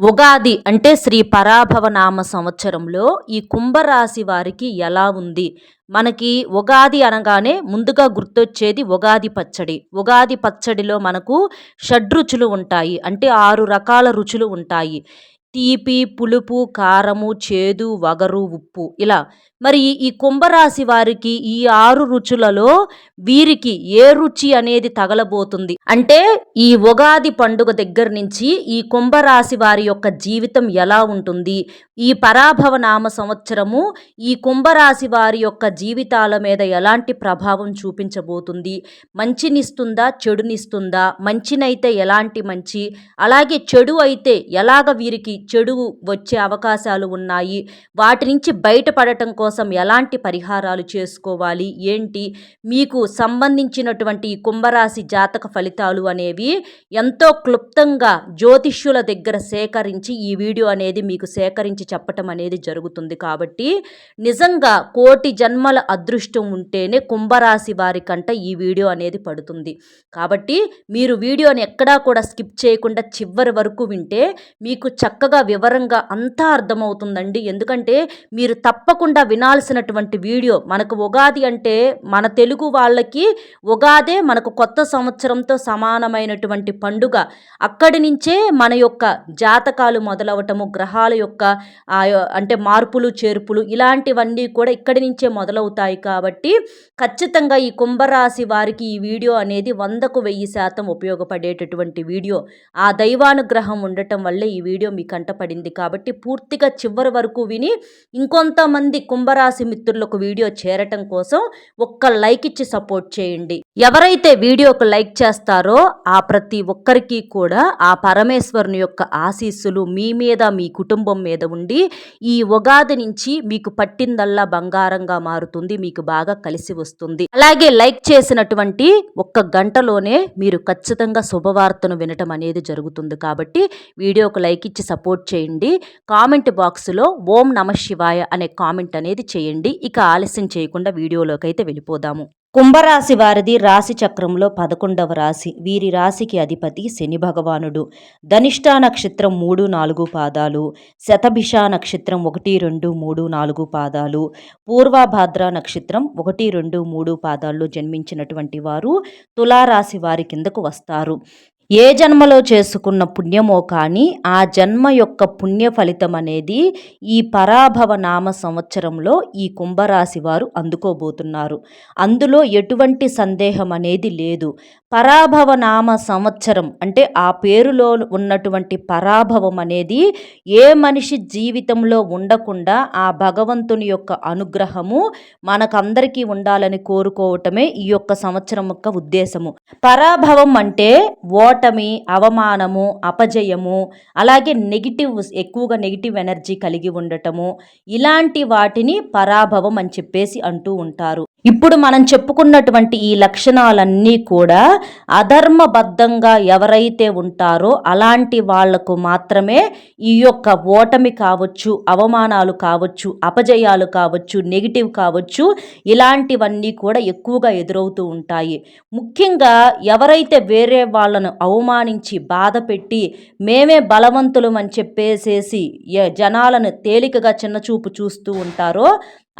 ఉగాది అంటే శ్రీ పరాభవ నామ సంవత్సరంలో ఈ కుంభరాశి వారికి ఎలా ఉంది? మనకి ఉగాది అనగానే ముందుగా గుర్తొచ్చేది ఉగాది పచ్చడి. ఉగాది పచ్చడిలో మనకు షడ్రుచులు ఉంటాయి. అంటే 6 రకాల రుచులు ఉంటాయి. తీపి, పులుపు, కారము, చేదు, వగరు, ఉప్పు ఇలా. మరి ఈ కుంభరాశి వారికి ఈ 6 రుచులలో వీరికి ఏ రుచి అనేది తగలబోతుంది? అంటే ఈ ఉగాది పండుగ దగ్గర నుంచి ఈ కుంభరాశి వారి యొక్క జీవితం ఎలా ఉంటుంది? ఈ పరాభవ నామ సంవత్సరము ఈ కుంభరాశి వారి యొక్క జీవితాల మీద ఎలాంటి ప్రభావం చూపించబోతుంది? మంచినిస్తుందా? చెడునిస్తుందా? మంచినైతే ఎలాంటి మంచి? అలాగే చెడు అయితే ఎలాగ వీరికి చెడు వచ్చే అవకాశాలు ఉన్నాయి? వాటి నుంచి బయటపడటం కోసం ఎలాంటి పరిహారాలు చేసుకోవాలి? ఏంటి? మీకు సంబంధించినటువంటి ఈ కుంభరాశి జాతక ఫలితాలు అనేవి ఎంతో క్లుప్తంగా జ్యోతిష్యుల దగ్గర సేకరించి ఈ వీడియో అనేది మీకు సేకరించి చెప్పటం అనేది జరుగుతుంది. కాబట్టి నిజంగా కోటి జన్మల అదృష్టం ఉంటేనే కుంభరాశి వారికంట ఈ వీడియో అనేది పడుతుంది. కాబట్టి మీరు వీడియోని ఎక్కడా కూడా స్కిప్ చేయకుండా చివరి వరకు వింటే మీకు చక్కగా వివరంగా అంతా అర్థమవుతుందండి. ఎందుకంటే మీరు తప్పకుండా వినాల్సినటువంటి వీడియో. మనకు ఉగాది అంటే మన తెలుగు వాళ్ళకి ఉగాదే మనకు కొత్త సంవత్సరంతో సమానమైనటువంటి పండుగ. అక్కడి నుంచే మన యొక్క జాతకాలు మొదలవటము, గ్రహాల యొక్క అంటే మార్పులు చేర్పులు ఇలాంటివన్నీ కూడా ఇక్కడి నుంచే మొదలవుతాయి. కాబట్టి ఖచ్చితంగా ఈ కుంభరాశి వారికి ఈ వీడియో అనేది 100కు 1000% ఉపయోగపడేటటువంటి వీడియో. ఆ దైవానుగ్రహం ఉండటం వల్లే ఈ వీడియో మీ కంటపడింది. కాబట్టి పూర్తిగా చివరి వరకు విని ఇంకొంతమంది కుంభరాశి మిత్రులకు వీడియో చేరటం కోసం ఒక్క లైక్ ఇచ్చి సపోర్ట్ చేయండి. ఎవరైతే వీడియోకు లైక్ చేస్తారో ఆ ప్రతి ఒక్కరికి కూడా ఆ పరమేశ్వరుని యొక్క ఆశీస్సులు మీ మీద, మీ కుటుంబం మీద ఉండి ఈ ఉగాది నుంచి మీకు పట్టిందల్లా బంగారంగా మారుతుంది. మీకు బాగా కలిసి వస్తుంది. అలాగే లైక్ చేసినటువంటి ఒక్క గంటలోనే మీరు ఖచ్చితంగా శుభవార్తను వినటం అనేది జరుగుతుంది. కాబట్టి వీడియోకు లైక్ ఇచ్చి సపోర్ట్ చేయండి. కామెంట్ బాక్స్లో ఓం నమ శివాయ అనే కామెంట్ అనేది చేయండి. ఇక ఆలస్యం చేయకుండా వీడియోలోకి అయితే వెళ్ళిపోదాము. కుంభరాశి వారిది రాశి చక్రంలో 11వ రాశి. వీరి రాశికి అధిపతి శని భగవానుడు. ధనిష్టా నక్షత్రం 3, 4 పాదాలు, శతభిష నక్షత్రం 1, 2, 3, 4 పాదాలు, పూర్వభాద్ర నక్షత్రం 1, 2, 3 పాదాల్లో జన్మించినటువంటి వారు తులారాశి వారి కిందకు వస్తారు. ఏ జన్మలో చేసుకున్న పుణ్యమో కానీ ఆ జన్మ యొక్క పుణ్య ఫలితం అనేది ఈ పరాభవ నామ సంవత్సరంలో ఈ కుంభరాశి వారు అందుకోబోతున్నారు. అందులో ఎటువంటి సందేహం అనేది లేదు. పరాభవ నామ సంవత్సరం అంటే ఆ పేరులో ఉన్నటువంటి పరాభవం అనేది ఏ మనిషి జీవితంలో ఉండకుండా ఆ భగవంతుని యొక్క అనుగ్రహము మనకందరికీ ఉండాలని కోరుకోవటమే ఈ యొక్క సంవత్సరం యొక్క ఉద్దేశము. పరాభవం అంటే ఓటమి, అవమానము, అపజయము, అలాగే ఎక్కువగా నెగిటివ్ ఎనర్జీ కలిగి ఉండటము, ఇలాంటి వాటిని పరాభవం అని చెప్పేసి అంటూ ఉంటారు. ఇప్పుడు మనం చెప్పుకున్నటువంటి ఈ లక్షణాలన్నీ కూడా అధర్మబద్ధంగా ఎవరైతే ఉంటారో అలాంటి వాళ్లకు మాత్రమే ఈ యొక్క ఓటమి కావచ్చు, అవమానాలు కావచ్చు, అపజయాలు కావచ్చు, నెగిటివ్ కావచ్చు, ఇలాంటివన్నీ కూడా ఎక్కువగా ఎదురవుతూ ఉంటాయి. ముఖ్యంగా ఎవరైతే వేరే వాళ్ళను అవమానించి బాధ పెట్టి మేమే బలవంతులం అని చెప్పేసేసి జనాలను తేలికగా చిన్నచూపు చూస్తూ ఉంటారో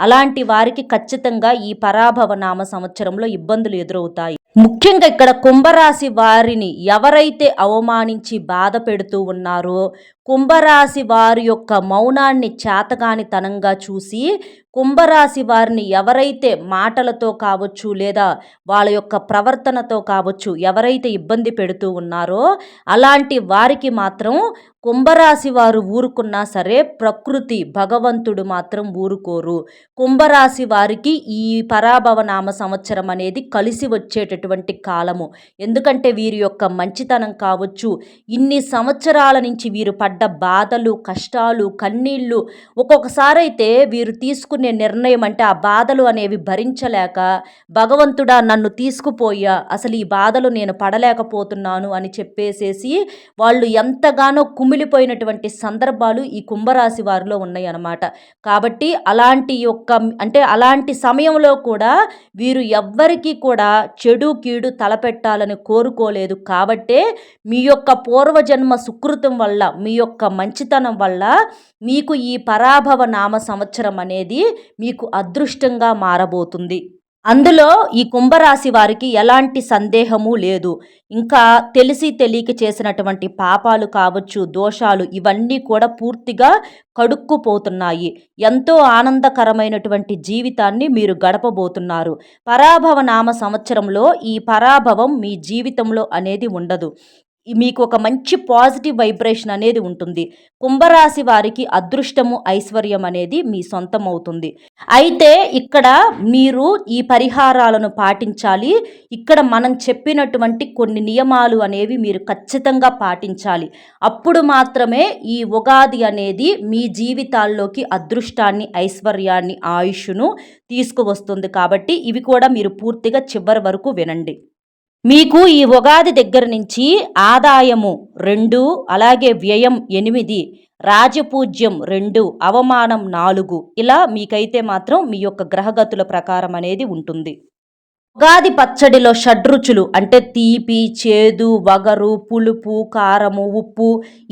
అలాంటి వారికి ఖచ్చితంగా ఈ పరాభవ నామ సంవత్సరంలో ఇబ్బందులు ఎదురవుతాయి. ముఖ్యంగా ఇక్కడ కుంభరాశి వారిని ఎవరైతే అవమానించి బాధ పెడుతూ ఉన్నారో, కుంభరాశి వారి యొక్క మౌనాన్ని చేతగానితనంగా చూసి కుంభరాశి వారిని ఎవరైతే మాటలతో కావచ్చు లేదా వాళ్ళ యొక్క ప్రవర్తనతో కావచ్చు ఎవరైతే ఇబ్బంది పెడుతూ ఉన్నారో అలాంటి వారికి మాత్రం కుంభరాశి వారు ఊరుకున్నా సరే ప్రకృతి భగవంతుడు మాత్రం ఊరుకోరు. కుంభరాశి వారికి ఈ పరాభవ నామ సంవత్సరం అనేది కలిసి వచ్చేటటువంటి కాలము. ఎందుకంటే వీరి యొక్క మంచితనం కావచ్చు, ఇన్ని సంవత్సరాల నుంచి వీరు పడ్డ బాధలు, కష్టాలు, కన్నీళ్ళు, ఒక్కొక్కసారి అయితే వీరు తీసుకునే నిర్ణయం అంటే ఆ బాధలు అనేవి భరించలేక భగవంతుడా నన్ను తీసుకుపోయా, అసలు ఈ బాధలు నేను పడలేకపోతున్నాను అని చెప్పేసేసి వాళ్ళు ఎంతగానో కుమిలిపోయినటువంటి సందర్భాలు ఈ కుంభరాశి వారిలో ఉన్నాయి అన్నమాట. కాబట్టి అలాంటి సమయంలో కూడా వీరు ఎవ్వరికీ కూడా చెడు కీడు తలపెట్టాలని కోరుకోలేదు కాబట్టే మీ యొక్క పూర్వజన్మ సుకృతం వల్ల, మీ యొక్క మంచితనం వల్ల మీకు ఈ పరాభవ నామ సంవత్సరం అనేది మీకు అదృష్టంగా మారబోతుంది. అందులో ఈ కుంభరాశి వారికి ఎలాంటి సందేహము లేదు. ఇంకా తెలిసి తెలియక చేసినటువంటి పాపాలు కావచ్చు, దోషాలు ఇవన్నీ కూడా పూర్తిగా కడుక్కుపోతున్నాయి. ఎంతో ఆనందకరమైనటువంటి జీవితాన్ని మీరు గడపబోతున్నారు. పరాభవ నామ సంవత్సరంలో ఈ పరాభవం మీ జీవితంలో అనేది ఉండదు. మీకు ఒక మంచి పాజిటివ్ వైబ్రేషన్ అనేది ఉంటుంది. కుంభరాశి వారికి అదృష్టము, ఐశ్వర్యం అనేది మీ సొంతం అవుతుంది. అయితే ఇక్కడ మీరు ఈ పరిహారాలను పాటించాలి. ఇక్కడ మనం చెప్పినటువంటి కొన్ని నియమాలు అనేవి మీరు ఖచ్చితంగా పాటించాలి. అప్పుడు మాత్రమే ఈ ఉగాది అనేది మీ జీవితాల్లోకి అదృష్టాన్ని, ఐశ్వర్యాన్ని, ఆయుష్ను తీసుకువస్తుంది. కాబట్టి ఇవి కూడా మీరు పూర్తిగా చివరి వరకు వినండి. మీకు ఈ ఉగాది దగ్గర నుంచి ఆదాయము 2, అలాగే వ్యయం 8, రాజపూజ్యం 2, అవమానం 4 ఇలా మీకైతే మాత్రం మీ యొక్క గ్రహగతుల ప్రకారం అనేది ఉంటుంది. ఉగాది పచ్చడిలో షడ్రుచులు అంటే తీపి, చేదు, వగరు, పులుపు, కారము, ఉప్పు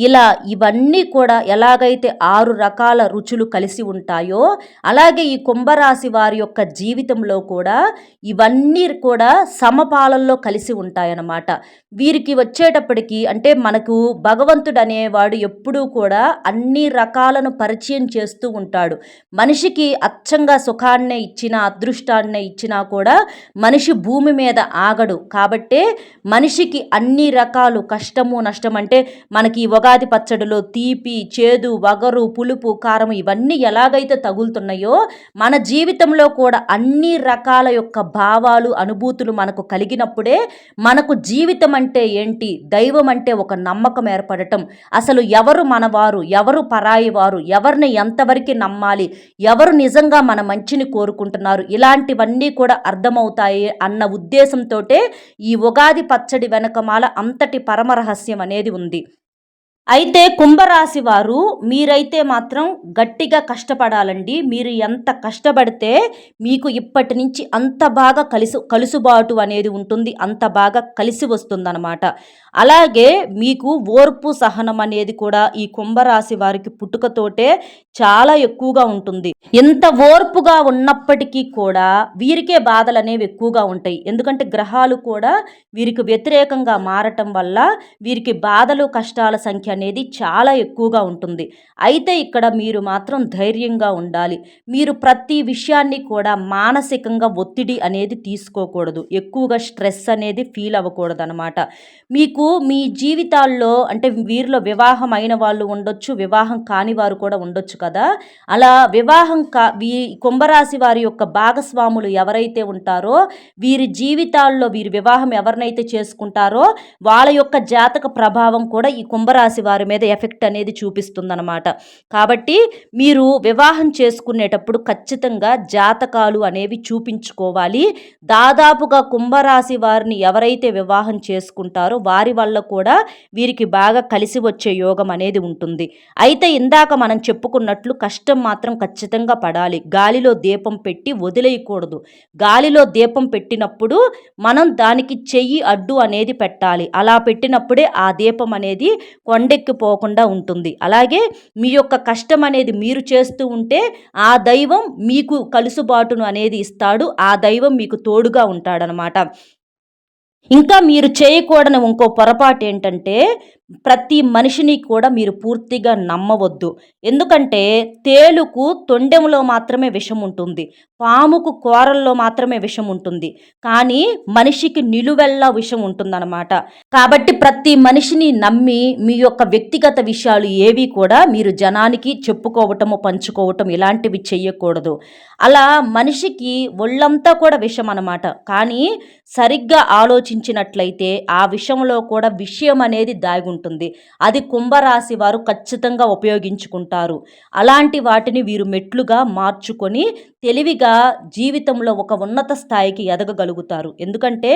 ఇలా ఇవన్నీ కూడా ఎలాగైతే 6 రకాల రుచులు కలిసి ఉంటాయో అలాగే ఈ కుంభరాశి వారి యొక్క జీవితంలో కూడా ఇవన్నీ కూడా సమపాలల్లో కలిసి ఉంటాయన్నమాట. వీరికి వచ్చేటప్పటికి అంటే మనకు భగవంతుడు అనేవాడు ఎప్పుడూ కూడా అన్ని రకాలను పరిచయం చేస్తూ ఉంటాడు. మనిషికి అచ్చంగా సుఖాన్నే ఇచ్చినా, అదృష్టాన్నే ఇచ్చినా కూడా మనిషి భూమి మీద ఆగడు. కాబట్టే మనిషికి అన్ని రకాలు కష్టము, నష్టం అంటే మనకి ఉగాది పచ్చడిలో తీపి, చేదు, వగరు, పులుపు, కారం ఇవన్నీ ఎలాగైతే తగులుతున్నాయో మన జీవితంలో కూడా అన్ని రకాల యొక్క భావాలు, అనుభూతులు మనకు కలిగినప్పుడే మనకు జీవితం అంటే ఏంటి, దైవం అంటే ఒక నమ్మకం ఏర్పడటం, అసలు ఎవరు మనవారు, ఎవరు పరాయి వారు, ఎవరిని ఎంతవరకు నమ్మాలి, ఎవరు నిజంగా మన మంచిని కోరుకుంటున్నారు, ఇలాంటివన్నీ కూడా అర్థమవుతాయి అన్న ఉద్దేశంతోటే ఈ ఉగాది పచ్చడి వెనకమాల అంతటి పరమరహస్యం అనేది ఉంది. అయితే కుంభరాశి వారు మీరైతే మాత్రం గట్టిగా కష్టపడాలండి. మీరు ఎంత కష్టపడితే మీకు ఇప్పటి నుంచి అంత బాగా కలుసుబాటు అనేది ఉంటుంది, అంత బాగా కలిసి వస్తుందన్నమాట. అలాగే మీకు ఓర్పు, సహనం అనేది కూడా ఈ కుంభరాశి వారికి పుట్టుకతోటే చాలా ఎక్కువగా ఉంటుంది. ఎంత ఓర్పుగా ఉన్నప్పటికీ కూడా వీరికే బాధలు అనేవి ఎక్కువగా ఉంటాయి. ఎందుకంటే గ్రహాలు కూడా వీరికి వ్యతిరేకంగా మారటం వల్ల వీరికి బాధలు, కష్టాల సంఖ్య అనేది చాలా ఎక్కువగా ఉంటుంది. అయితే ఇక్కడ మీరు మాత్రం ధైర్యంగా ఉండాలి. మీరు ప్రతి విషయాన్ని కూడా మానసికంగా ఒత్తిడి అనేది తీసుకోకూడదు. ఎక్కువగా స్ట్రెస్ అనేది ఫీల్ అవ్వకూడదు అనమాట. మీకు మీ జీవితాల్లో అంటే వీరిలో వివాహం అయిన వాళ్ళు ఉండొచ్చు, వివాహం కాని వారు కూడా ఉండొచ్చు కదా. అలా వివాహం కుంభరాశి వారి యొక్క భాగస్వాములు ఎవరైతే ఉంటారో వీరి జీవితాల్లో వీరి వివాహం ఎవరినైతే చేసుకుంటారో వాళ్ళ యొక్క జాతక ప్రభావం కూడా ఈ కుంభరాశి వారి మీద ఎఫెక్ట్ అనేది చూపిస్తుందన్నమాట. కాబట్టి మీరు వివాహం చేసుకునేటప్పుడు ఖచ్చితంగా జాతకాలు అనేవి చూపించుకోవాలి. దాదాపుగా కుంభరాశి వారిని ఎవరైతే వివాహం చేసుకుంటారో వారి వల్ల కూడా వీరికి బాగా కలిసి వచ్చే యోగం అనేది ఉంటుంది. అయితే ఇందాక మనం చెప్పుకున్నట్లు కష్టం మాత్రం ఖచ్చితంగా పడాలి. గాలిలో దీపం పెట్టి వదిలేయకూడదు. గాలిలో దీపం పెట్టినప్పుడు మనం దానికి చెయ్యి అడ్డు అనేది పెట్టాలి. అలా పెట్టినప్పుడే ఆ దీపం అనేది కొండెక్కిపోకుండా ఉంటుంది. అలాగే మీ యొక్క కష్టం అనేది మీరు చేస్తూ ఉంటే ఆ దైవం మీకు కలుసుబాటును అనేది ఇస్తాడు. ఆ దైవం మీకు తోడుగా ఉంటాడనమాట. ఇంకా మీరు చేయకూడని ఇంకో పొరపాటు ఏంటంటే ప్రతి మనిషిని కూడా మీరు పూర్తిగా నమ్మవద్దు. ఎందుకంటే తేలుకు తొండెంలో మాత్రమే విషం ఉంటుంది, పాముకు కూరల్లో మాత్రమే విషం ఉంటుంది, కానీ మనిషికి నిలువెల్లా విషం ఉంటుందన్నమాట. కాబట్టి ప్రతి మనిషిని నమ్మి మీ యొక్క వ్యక్తిగత విషయాలు ఏవి కూడా మీరు జనానికి చెప్పుకోవటము, పంచుకోవటం ఇలాంటివి చెయ్యకూడదు. అలా మనిషికి ఒళ్ళంతా కూడా విషం అన్నమాట. కానీ సరిగ్గా ఆలోచించినట్లయితే ఆ విషయంలో కూడా విషయం అనేది దాగి ఉంటుంది. అది కుంభరాశి వారు ఖచ్చితంగా ఉపయోగించుకుంటారు. అలాంటి వాటిని వీరు మెట్లుగా మార్చుకొని తెలివిగా జీవితంలో ఒక ఉన్నత స్థాయికి ఎదగగలుగుతారు. ఎందుకంటే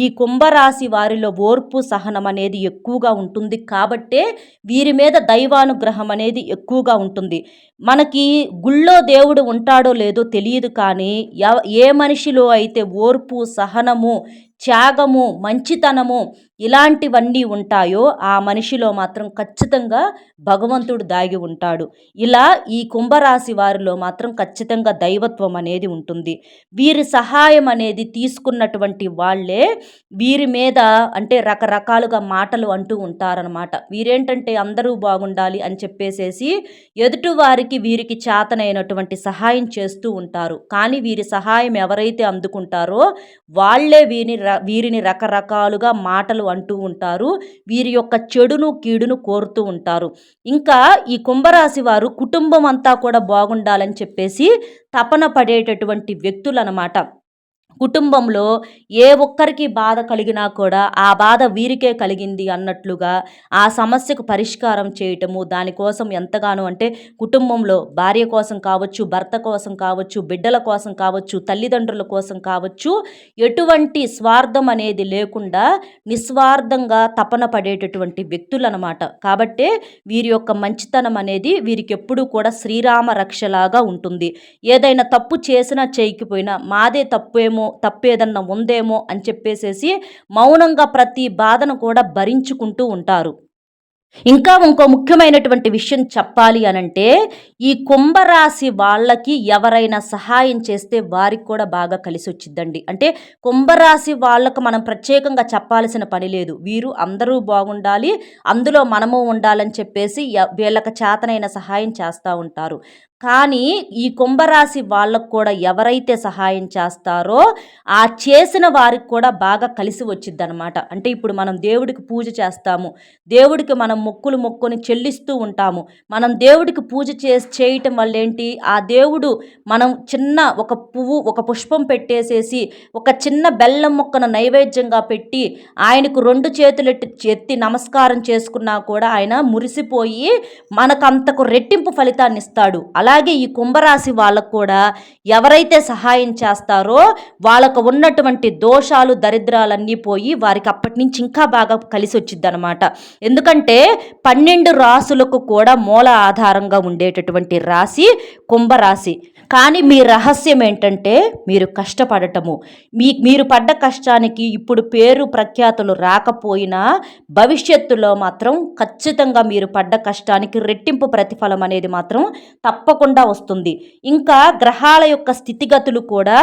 ఈ కుంభరాశి వారిలో ఓర్పు, సహనం అనేది ఎక్కువగా ఉంటుంది. కాబట్టే వీరి మీద దైవానుగ్రహం అనేది ఎక్కువగా ఉంటుంది. మనకి గుళ్ళో దేవుడు ఉంటాడో లేదో తెలియదు, కానీ ఏ మనిషిలో అయితే ఓర్పు, సహనము, త్యాగము, మంచితనము ఇలాంటివన్నీ ఉంటాయో ఆ మనిషిలో మాత్రం ఖచ్చితంగా భగవంతుడు దాగి ఉంటాడు. ఇలా ఈ కుంభరాశి వారిలో మాత్రం ఖచ్చితంగా దైవత్వం అనేది ఉంటుంది. వీరి సహాయం అనేది తీసుకున్నటువంటి వాళ్ళే వీరి మీద అంటే రకరకాలుగా మాటలు అంటూ ఉంటారనమాట. వీరేంటంటే అందరూ బాగుండాలి అని చెప్పేసేసి ఎదుటివారికి వీరికి చేతనైనటువంటి సహాయం చేస్తూ ఉంటారు. కానీ వీరి సహాయం ఎవరైతే అందుకుంటారో వాళ్ళే వీరిని రకరకాలుగా మాటలు అంటూ ఉంటారు. వీరి యొక్క చెడును కీడును కోరుతూ ఉంటారు. ఇంకా ఈ కుంభరాశి వారు కుటుంబం అంతా కూడా బాగుండాలని చెప్పేసి తపన పడేటటువంటి వ్యక్తులనమాట. కుటుంబంలో ఏ ఒక్కరికి బాధ కలిగినా కూడా ఆ బాధ వీరికే కలిగింది అన్నట్లుగా ఆ సమస్యకు పరిష్కారం చేయటము, దానికోసం ఎంతగానో అంటే కుటుంబంలో భార్య కోసం కావచ్చు, భర్త కోసం కావచ్చు, బిడ్డల కోసం కావచ్చు, తల్లిదండ్రుల కోసం కావచ్చు, ఎటువంటి స్వార్థం అనేది లేకుండా నిస్వార్థంగా తపన పడేటటువంటి వ్యక్తులనమాట. కాబట్టే వీరి యొక్క మంచితనం అనేది వీరికి ఎప్పుడూ కూడా శ్రీరామ రక్షలాగా ఉంటుంది. ఏదైనా తప్పు చేసినా చేయకపోయినా మాదే తప్పేదన్నా ఉందేమో అని చెప్పేసేసి మౌనంగా ప్రతి బాధను కూడా భరించుకుంటూ ఉంటారు. ఇంకా ఇంకో ముఖ్యమైనటువంటి విషయం చెప్పాలి అనంటే ఈ కుంభరాశి వాళ్ళకి ఎవరైనా సహాయం చేస్తే వారికి కూడా బాగా కలిసి వచ్చిద్దండి. అంటే కుంభరాశి వాళ్ళకు మనం ప్రత్యేకంగా చెప్పాల్సిన పని లేదు. వీరు అందరూ బాగుండాలి, అందులో మనము ఉండాలని చెప్పేసి వీళ్ళకి చేతనైన సహాయం చేస్తూ ఉంటారు. కానీ ఈ కుంభరాశి వాళ్ళకు కూడా ఎవరైతే సహాయం చేస్తారో ఆ చేసిన వారికి కూడా బాగా కలిసి వచ్చిద్దనమాట. అంటే ఇప్పుడు మనం దేవుడికి పూజ చేస్తాము, దేవుడికి మనం మొక్కులు మొక్కుని చెల్లిస్తూ ఉంటాము. మనం దేవుడికి పూజ చేయటం వల్ల ఏంటి, ఆ దేవుడు మనం చిన్న ఒక పువ్వు ఒక పుష్పం పెట్టేసేసి ఒక చిన్న బెల్లం మొక్కను నైవేద్యంగా పెట్టి ఆయనకు 2 చేతులు ఎత్తి నమస్కారం చేసుకున్నా కూడా ఆయన మురిసిపోయి మనకంతకు రెట్టింపు ఫలితాన్ని ఇస్తాడు. అలాగే ఈ కుంభరాశి వాళ్ళకు కూడా ఎవరైతే సహాయం చేస్తారో వాళ్ళకు ఉన్నటువంటి దోషాలు దరిద్రాలన్నీ పోయి వారికి అప్పటి నుంచి ఇంకా బాగా కలిసి వచ్చిద్దనమాట. ఎందుకంటే 12 రాసులకు కూడా మూల ఆధారంగా ఉండేటటువంటి రాశి కుంభరాశి. కానీ మీ రహస్యం ఏంటంటే మీరు కష్టపడటము. మీరు పడ్డ కష్టానికి ఇప్పుడు పేరు ప్రఖ్యాతులు రాకపోయినా భవిష్యత్తులో మాత్రం ఖచ్చితంగా మీరు పడ్డ కష్టానికి రెట్టింపు ప్రతిఫలం అనేది మాత్రం తప్పకుండా వస్తుంది. ఇంకా గ్రహాల యొక్క స్థితిగతులు కూడా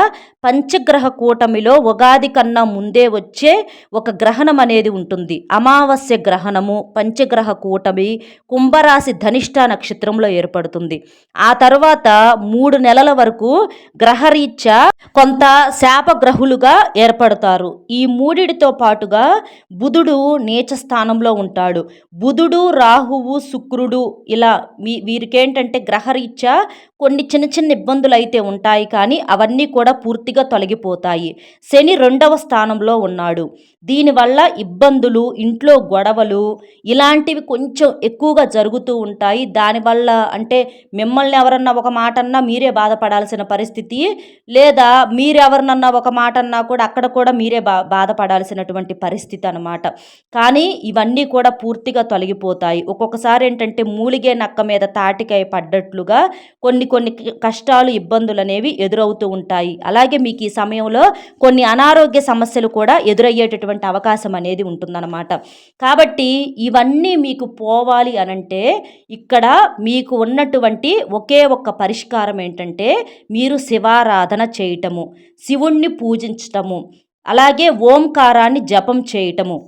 పంచగ్రహ కూటమిలో ఉగాది కన్నా ముందే వచ్చే ఒక గ్రహణం అనేది ఉంటుంది. అమావాస్య గ్రహణము పంచగ్రహ కూటమి కుంభరాశి ధనిష్ట నక్షత్రంలో ఏర్పడుతుంది. ఆ తర్వాత 3 నెలల వరకు గ్రహరీత్యా కొంత శాపగ్రహులుగా ఏర్పడతారు. ఈ మూడిటితో పాటుగా బుధుడు నీచ స్థానంలో ఉంటాడు. బుధుడు రాహువు శుక్రుడు ఇలా వీరికేంటంటే గ్రహరీత్యా కొన్ని చిన్న చిన్న ఇబ్బందులు అయితే ఉంటాయి, కానీ అవన్నీ కూడా పూర్తిగా తొలగిపోతాయి. శని 2వ స్థానంలో ఉన్నాడు. దీనివల్ల ఇబ్బందులు, ఇంట్లో గొడవలు ఇలాంటివి కొంచెం ఎక్కువగా జరుగుతూ ఉంటాయి. దానివల్ల అంటే మిమ్మల్ని ఎవరన్నా ఒక మాట అన్నా మీరే బాధపడాల్సిన పరిస్థితి, లేదా మీరెవరినన్నా ఒక మాట అన్నా కూడా అక్కడ కూడా మీరే బాధపడాల్సినటువంటి పరిస్థితి అన్నమాట. కానీ ఇవన్నీ కూడా పూర్తిగా తొలగిపోతాయి. ఒక్కొక్కసారి ఏంటంటే మూలిగే నక్క మీద తాటికాయ పడ్డట్లుగా కొన్ని కష్టాలు ఇబ్బందులు అనేవి ఎదురవుతూ ఉంటాయి. అలాగే మీకు ఈ సమయంలో కొన్ని అనారోగ్య సమస్యలు కూడా ఎదురయ్యేటటువంటి అవకాశం అనేది ఉంటుందన్నమాట. కాబట్టి ఇవన్నీ మీకు పోవాలి అనంటే ఇక్కడ మీకు ఉన్నటువంటి ఒకే ఒక్క పరిష్కారం ఏంటంటే మీరు శివారాధన చేయటము, శివుణ్ణి పూజించటము, అలాగే ఓంకారాన్ని జపం చేయటము.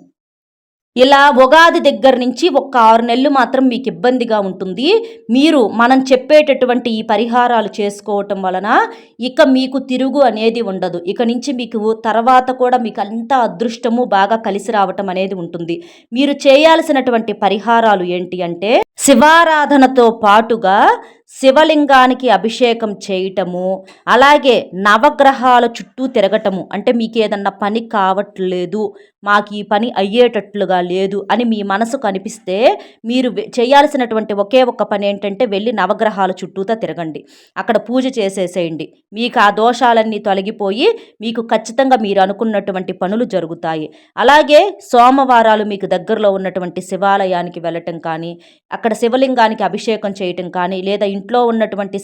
ఇలా ఉగాది దగ్గర నుంచి ఒక 6 నెలలు మాత్రం మీకు ఇబ్బందిగా ఉంటుంది. మనం చెప్పేటటువంటి ఈ పరిహారాలు చేసుకోవటం వలన ఇక మీకు తిరుగు అనేది ఉండదు. ఇక నుంచి మీకు తర్వాత కూడా మీకు అంత అదృష్టము బాగా కలిసి రావటం అనేది ఉంటుంది. మీరు చేయాల్సినటువంటి పరిహారాలు ఏంటి అంటే శివారాధనతో పాటుగా శివలింగానికి అభిషేకం చేయటము, అలాగే నవగ్రహాల చుట్టూ తిరగటము. అంటే మీకు ఏదన్నా పని కావట్లేదు, మాకు ఈ పని అయ్యేటట్లుగా లేదు అని మీ మనసుకు అనిపిస్తే మీరు చేయాల్సినటువంటి ఒకే ఒక్క పని ఏంటంటే వెళ్ళి నవగ్రహాల చుట్టూతా తిరగండి. అక్కడ పూజ చేసేసేయండి. మీకు ఆ దోషాలన్నీ తొలగిపోయి మీకు ఖచ్చితంగా మీరు అనుకున్నటువంటి పనులు జరుగుతాయి. అలాగే సోమవారాలు మీకు దగ్గరలో ఉన్నటువంటి శివాలయానికి వెళ్ళటం కానీ, అక్కడ శివలింగానికి అభిషేకం చేయటం కానీ, లేదా ఇంట్లో ఉన్నటువంటి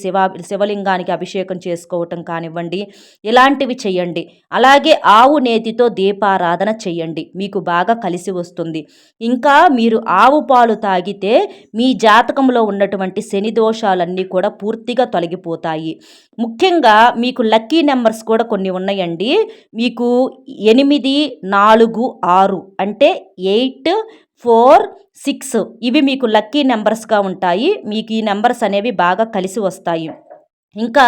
శివలింగానికి అభిషేకం చేసుకోవటం కానివ్వండి, ఇలాంటివి చెయ్యండి. అలాగే ఆవు నేతితో దీపారాధన చెయ్యండి. మీకు బాగా కలిసి వస్తుంది. ఇంకా మీరు ఆవు పాలు తాగితే మీ జాతకంలో ఉన్నటువంటి శని దోషాలన్నీ కూడా పూర్తిగా తొలగిపోతాయి. ముఖ్యంగా మీకు లక్కీ నెంబర్స్ కూడా కొన్ని ఉన్నాయండి. మీకు 8, 4, 6 అంటే 8, 4, 6 ఇవి మీకు లక్కీ నెంబర్స్గా ఉంటాయి. మీకు ఈ నెంబర్స్ అనేవి బాగా కలిసి వస్తాయి. ఇంకా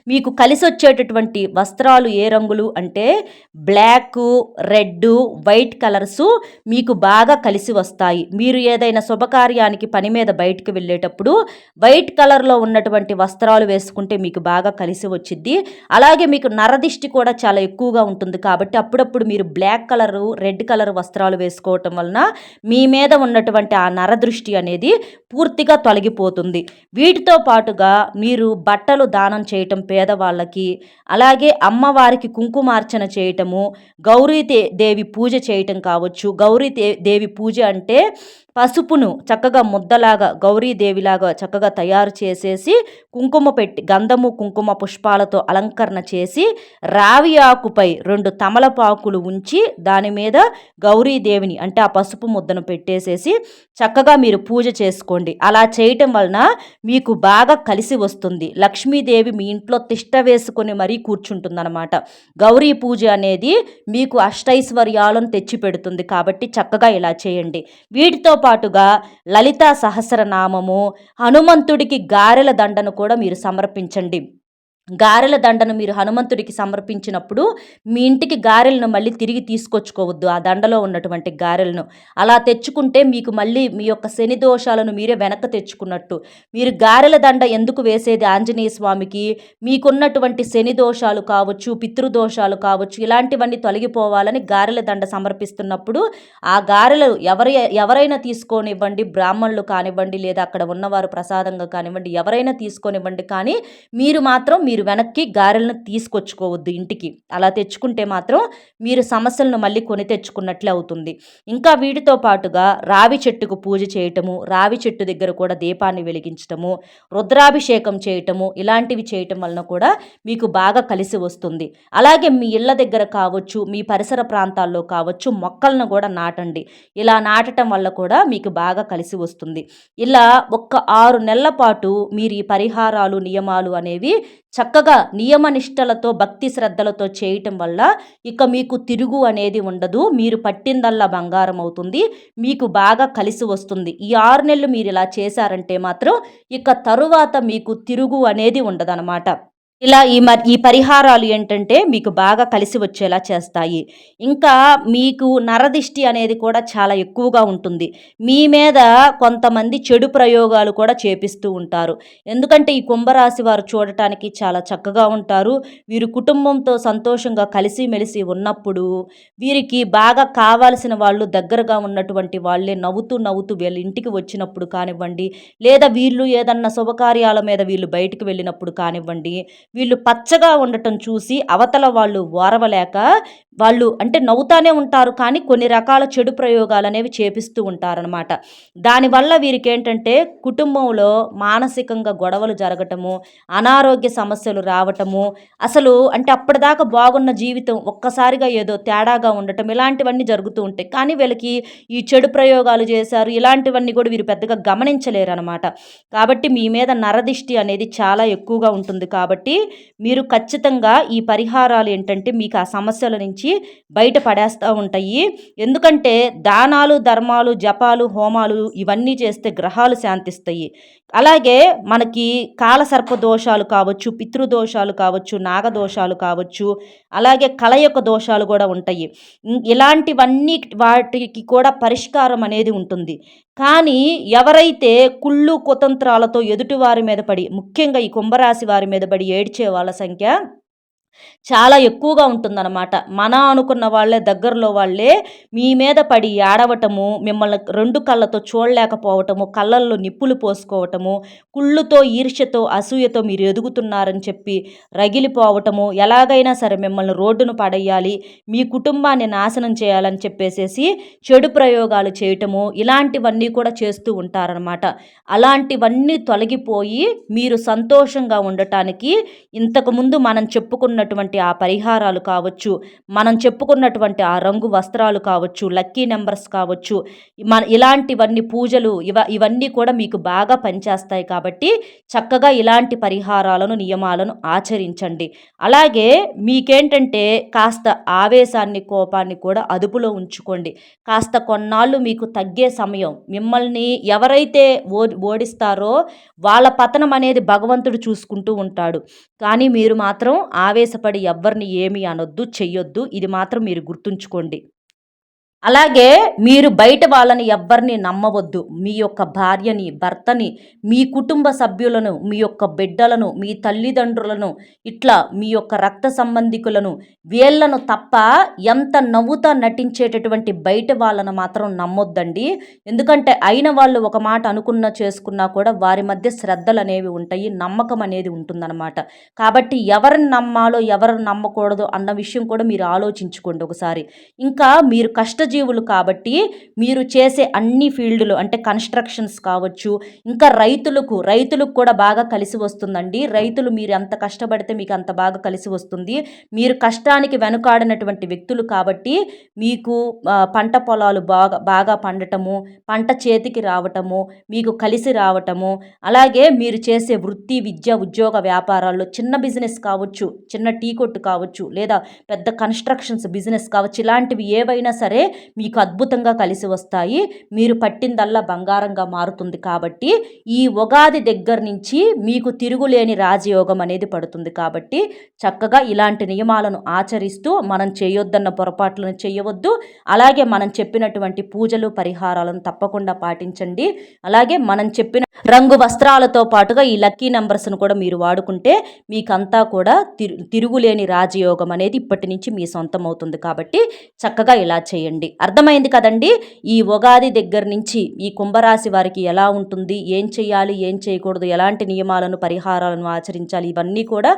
మీకు కలిసొచ్చేటటువంటి వస్త్రాలు ఏ రంగులు అంటే బ్లాకు, రెడ్డు, వైట్ కలర్సు మీకు బాగా కలిసి వస్తాయి. మీరు ఏదైనా శుభకార్యానికి పని మీద బయటికి వెళ్ళేటప్పుడు వైట్ కలర్లో ఉన్నటువంటి వస్త్రాలు వేసుకుంటే మీకు బాగా కలిసి వచ్చిద్ది. అలాగే మీకు నరదిష్టి కూడా చాలా ఎక్కువగా ఉంటుంది కాబట్టి అప్పుడప్పుడు మీరు బ్లాక్ కలరు, రెడ్ కలర్ వస్త్రాలు వేసుకోవటం వలన మీ మీద ఉన్నటువంటి ఆ నరదృష్టి అనేది పూర్తిగా తొలగిపోతుంది. వీటితో పాటుగా మీరు బట్టలు దానం చేయటం పేదవాళ్ళకి, అలాగే అమ్మవారికి కుంకుమార్చన చేయటము, దేవి పూజ చేయటం కావచ్చు. దేవి పూజ అంటే పసుపును చక్కగా ముద్దలాగా గౌరీదేవిలాగా చక్కగా తయారు చేసేసి కుంకుమ పెట్టి గంధము కుంకుమ పుష్పాలతో అలంకరణ చేసి రావి ఆకుపై 2 తమలపాకులు ఉంచి దాని మీద గౌరీదేవిని అంటే ఆ పసుపు ముద్దను పెట్టేసేసి చక్కగా మీరు పూజ చేసుకోండి. అలా చేయటం వలన మీకు బాగా కలిసి వస్తుంది. లక్ష్మీదేవి మీ ఇంట్లో తిష్ట వేసుకొని మరీ కూర్చుంటుందన్నమాట. గౌరీ పూజ అనేది మీకు అష్టైశ్వర్యాలను తెచ్చిపెడుతుంది కాబట్టి చక్కగా ఇలా చేయండి. వీటితో పాటుగా లలితా సహస్రనామము, హనుమంతుడికి గారెల దండను కూడా మీరు సమర్పించండి. గారెల దండను మీరు హనుమంతుడికి సమర్పించినప్పుడు మీ ఇంటికి గారెలను మళ్ళీ తిరిగి తీసుకొచ్చుకోవద్దు. ఆ దండలో ఉన్నటువంటి గారెలను అలా తెచ్చుకుంటే మీకు మళ్ళీ మీ యొక్క శని దోషాలను మీరే వెనక్కి తెచ్చుకున్నట్టు. మీరు గారెల దండ ఎందుకు వేసేది ఆంజనేయ స్వామికి మీకున్నటువంటి శని దోషాలు కావచ్చు, పితృదోషాలు కావచ్చు, ఇలాంటివన్నీ తొలగిపోవాలని గారెల దండ సమర్పిస్తున్నప్పుడు ఆ గారెలు ఎవరైనా తీసుకోనివ్వండి, బ్రాహ్మణులు కానివ్వండి, లేదా అక్కడ ఉన్నవారు ప్రసాదంగా కానివ్వండి, ఎవరైనా తీసుకోనివ్వండి, కానీ మీరు మాత్రం మీరు వెనక్కి గారెలను తీసుకొచ్చుకోవద్దు ఇంటికి. అలా తెచ్చుకుంటే మాత్రం మీరు సమస్యలను మళ్ళీ కొని తెచ్చుకున్నట్లే అవుతుంది. ఇంకా వీటితో పాటుగా రావి చెట్టుకు పూజ చేయటము, రావి చెట్టు దగ్గర కూడా దీపాన్ని వెలిగించటము, రుద్రాభిషేకం చేయటము, ఇలాంటివి చేయటం వలన కూడా మీకు బాగా కలిసి వస్తుంది. అలాగే మీ ఇళ్ళ దగ్గర కావచ్చు, మీ పరిసర ప్రాంతాల్లో కావచ్చు మొక్కలను కూడా నాటండి. ఇలా నాటటం వల్ల కూడా మీకు బాగా కలిసి వస్తుంది. ఇలా ఒక్క 6 నెలల పాటు మీరు ఈ పరిహారాలు, నియమాలు అనేవి చక్కగా నియమనిష్టలతో భక్తి శ్రద్ధలతో చేయటం వల్ల ఇక మీకు తిరుగు అనేది ఉండదు. మీరు పట్టిందల్లా బంగారం అవుతుంది. మీకు బాగా కలిసి వస్తుంది. ఈ 6 నెలలు మీరు ఇలా చేశారంటే మాత్రం ఇక తరువాత మీకు తిరుగు అనేది ఉండదన్నమాట. ఇలా ఈ పరిహారాలు ఏంటంటే మీకు బాగా కలిసి వచ్చేలా చేస్తాయి. ఇంకా మీకు నరదిష్టి అనేది కూడా చాలా ఎక్కువగా ఉంటుంది. మీ మీద కొంతమంది చెడు ప్రయోగాలు కూడా చేపిస్తూ ఉంటారు. ఎందుకంటే ఈ కుంభరాశి వారు చూడటానికి చాలా చక్కగా ఉంటారు. వీరు కుటుంబంతో సంతోషంగా కలిసిమెలిసి ఉన్నప్పుడు వీరికి బాగా కావాల్సిన వాళ్ళు దగ్గరగా ఉన్నటువంటి వాళ్ళే నవ్వుతూ వీళ్ళ ఇంటికి వచ్చినప్పుడు కానివ్వండి, లేదా వీళ్ళు ఏదన్నా శుభకార్యాల మీద వీళ్ళు బయటికి వెళ్ళినప్పుడు కానివ్వండి, వీళ్ళు పచ్చగా ఉండటం చూసి అవతల వాళ్ళు ఓర్వలేక వాళ్ళు అంటే నవ్వుతానే ఉంటారు, కానీ కొన్ని రకాల చెడు ప్రయోగాలు అనేవి చేపిస్తూ ఉంటారనమాట. దానివల్ల వీరికి ఏంటంటే కుటుంబంలో మానసికంగా గొడవలు జరగటము, అనారోగ్య సమస్యలు రావటము, అసలు అంటే అప్పటిదాకా బాగున్న జీవితం ఒక్కసారిగా ఏదో తేడాగా ఉండటం, ఇలాంటివన్నీ జరుగుతూ ఉంటాయి. కానీ వీళ్ళకి ఈ చెడు ప్రయోగాలు చేశారు, ఇలాంటివన్నీ కూడా వీరు పెద్దగా గమనించలేరు అనమాట. కాబట్టి మీ మీద నరదిష్టి అనేది చాలా ఎక్కువగా ఉంటుంది. కాబట్టి మీరు ఖచ్చితంగా ఈ పరిహారాలు ఏంటంటే మీకు ఆ సమస్యల నుంచి బయటపడేస్తూ ఉంటాయి. ఎందుకంటే దానాలు, ధర్మాలు, జపాలు, హోమాలు ఇవన్నీ చేస్తే గ్రహాలు శాంతిస్తాయి. అలాగే మనకి కాలసర్ప దోషాలు కావచ్చు, పితృదోషాలు కావచ్చు, నాగదోషాలు కావచ్చు, అలాగే కలయొక దోషాలు కూడా ఉంటాయి. ఇలాంటివన్నీ వాటికి కూడా పరిష్కారం అనేది ఉంటుంది. కానీ ఎవరైతే కుళ్ళు కుతంత్రాలతో ఎదుటివారి మీద పడి, ముఖ్యంగా ఈ కుంభరాశి వారి మీద పడి ఏడ్చే వాళ్ళ సంఖ్య చాలా ఎక్కువగా ఉంటుందన్నమాట. మన అనుకున్న వాళ్ళే దగ్గరలో వాళ్ళే మీ మీద పడి ఏడవటము, మిమ్మల్ని 2 కళ్ళతో చూడలేకపోవటము, కళ్ళల్లో నిప్పులు పోసుకోవటము, కుళ్ళుతో, ఈర్ష్యతో, అసూయతో మీరు ఎదుగుతున్నారని చెప్పి రగిలిపోవటము, ఎలాగైనా సరే మిమ్మల్ని రోడ్డున పడేయాలి, మీ కుటుంబాన్ని నాశనం చేయాలని చెప్పేసేసి చెడు ప్రయోగాలు చేయటము, ఇలాంటివన్నీ కూడా చేస్తూ ఉంటారనమాట. అలాంటివన్నీ తొలగిపోయి మీరు సంతోషంగా ఉండటానికి ఇంతకుముందు మనం చెప్పుకున్నటువంటి ఆ పరిహారాలు కావచ్చు, మనం చెప్పుకున్నటువంటి ఆ రంగు వస్త్రాలు కావచ్చు, లక్కీ నంబర్స్ కావచ్చు, ఇలాంటివన్నీ పూజలు ఇవన్నీ కూడా మీకు బాగా పనిచేస్తాయి కాబట్టి చక్కగా ఇలాంటి పరిహారాలను, నియమాలను ఆచరించండి. అలాగే మీకేంటంటే కాస్త ఆవేశాన్ని, కోపాన్ని కూడా అదుపులో ఉంచుకోండి. కాస్త కొన్నాళ్ళు మీకు తగ్గే సమయం, మిమ్మల్ని ఎవరైతే ఓడిస్తారో వాళ్ళ పతనం అనేది భగవంతుడు చూసుకుంటూ ఉంటాడు. కానీ మీరు మాత్రం ఆవేశపడి ఎవ్వరిని ఏమీ అనొద్దు, చెయ్యొద్దు. ఇది మాత్రం మీరు గుర్తుంచుకోండి. అలాగే మీరు బయట వాళ్ళని ఎవ్వరిని నమ్మవద్దు. మీ యొక్క భార్యని, భర్తని, మీ కుటుంబ సభ్యులను, మీ యొక్క బిడ్డలను, మీ తల్లిదండ్రులను, ఇట్లా మీ యొక్క రక్త సంబంధికులను, వీళ్ళను తప్ప ఎంత నవ్వుతా నటించేటటువంటి బయట వాళ్ళను మాత్రం నమ్మొద్దండి. ఎందుకంటే అయిన వాళ్ళు ఒక మాట అనుకున్నా చేసుకున్నా కూడా వారి మధ్య శ్రద్ధలనేవి ఉంటాయి. నమ్మకం అనేది ఉంటుందన్నమాట. కాబట్టి ఎవరిని నమ్మాలో, ఎవరిని నమ్మకూడదు అన్న విషయం కూడా మీరు ఆలోచించుకోండి ఒకసారి. ఇంకా మీరు కష్టజీవులు కాబట్టి మీరు చేసే అన్ని ఫీల్డ్‌లు అంటే కన్‌స్ట్రక్షన్స్ కావచ్చు, ఇంకా రైతులకు కూడా బాగా కలిసి వస్తుందండి. రైతులు మీరు ఎంత కష్టపడితే మీకు అంత బాగా కలిసి వస్తుంది. మీరు కష్టానికి వెనుకాడనటువంటి వ్యక్తులు కాబట్టి మీకు పంట పొలాలు బాగా పండటము, పంట చేతికి రావటము, మీకు కలిసి రావటము, అలాగే మీరు చేసే వృత్తి, విద్య, ఉద్యోగ వ్యాపారాల్లో చిన్న బిజినెస్ కావచ్చు, చిన్న టీ కొట్టు కావచ్చు, లేదా పెద్ద కన్‌స్ట్రక్షన్స్ బిజినెస్ కావచ్చు, ఇలాంటివి ఏవైనా సరే మీకు అద్భుతంగా కలిసి వస్తాయి. మీరు పట్టిందల్లా బంగారంగా మారుతుంది కాబట్టి ఈ ఉగాది దగ్గర నుంచి మీకు తిరుగులేని రాజయోగం అనేది పడుతుంది కాబట్టి చక్కగా ఇలాంటి నియమాలను ఆచరిస్తూ మనం చేయొద్దన్న పొరపాట్లను చేయవద్దు. అలాగే మనం చెప్పినటువంటి పూజలు, పరిహారాలను తప్పకుండా పాటించండి. అలాగే మనం చెప్పిన రంగు వస్త్రాలతో పాటుగా ఈ లక్కీ నంబర్స్ను కూడా మీరు వాడుకుంటే మీకంతా కూడా తిరుగులేని రాజయోగం అనేది ఇప్పటి నుంచి మీ సొంతం అవుతుంది కాబట్టి చక్కగా ఇలా చేయండి. అర్థమైంది కదండి. ఈ ఉగాది దగ్గర నుంచి ఈ కుంభరాశి వారికి ఎలా ఉంటుంది, ఏం చేయాలి, ఏం చేయకూడదు, ఎలాంటి నియమాలను, పరిహారాలను ఆచరించాలి, ఇవన్నీ కూడా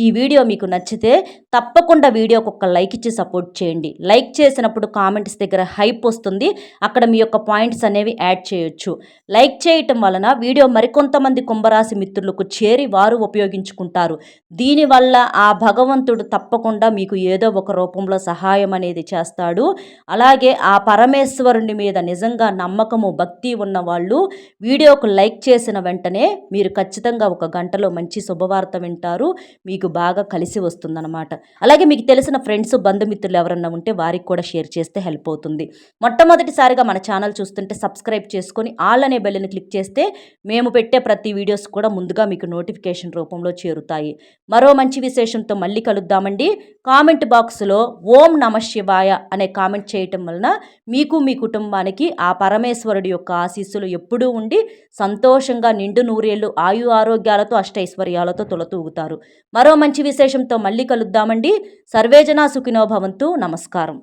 ఈ వీడియో మీకు నచ్చితే తప్పకుండా వీడియోకి ఒక లైక్ ఇచ్చి సపోర్ట్ చేయండి. లైక్ చేసినప్పుడు కామెంట్స్ దగ్గర హైప్ వస్తుంది. అక్కడ మీ యొక్క పాయింట్స్ అనేవి యాడ్ చేయొచ్చు. లైక్ చేయటం వలన వీడియో మరికొంతమంది కుంభరాశి మిత్రులకు చేరి వారు ఉపయోగించుకుంటారు. దీనివల్ల ఆ భగవంతుడు తప్పకుండా మీకు ఏదో ఒక రూపంలో సహాయం అనేది చేస్తాడు. అలాగే ఆ పరమేశ్వరుని మీద నిజంగా నమ్మకము, భక్తి ఉన్న వాళ్ళు వీడియోకు లైక్ చేసిన వెంటనే మీరు ఖచ్చితంగా ఒక గంటలో మంచి శుభవార్త వింటారు. మీకు బాగా కలిసి వస్తుందన్నమాట. అలాగే మీకు తెలిసిన ఫ్రెండ్స్, బంధుమిత్రులు ఎవరన్నా ఉంటే వారికి కూడా షేర్ చేస్తే హెల్ప్ అవుతుంది. మొట్టమొదటిసారిగా మన ఛానల్ చూస్తుంటే సబ్స్క్రైబ్ చేసుకొని ఆల్ అనే బెల్ని క్లిక్ చేస్తే మేము పెట్టే ప్రతి వీడియోస్ కూడా ముందుగా మీకు నోటిఫికేషన్ రూపంలో చేరుతాయి. మరో మంచి విశేషంతో మళ్ళీ కలుద్దామండి. కామెంట్ బాక్స్లో ఓం నమః శివాయ అనే కామెంట్ చేయటం వలన మీకు, మీ కుటుంబానికి ఆ పరమేశ్వరుడి యొక్క ఆశీస్సులు ఎప్పుడూ ఉండి సంతోషంగా నిండు నూరేళ్లు ఆయు ఆరోగ్యాలతో అష్టైశ్వర్యాలతో తులతూగుతారు. మరో మంచి విశేషంతో మళ్ళీ కలుద్దామండి. సర్వేజన సుఖినో భవంతు. నమస్కారం.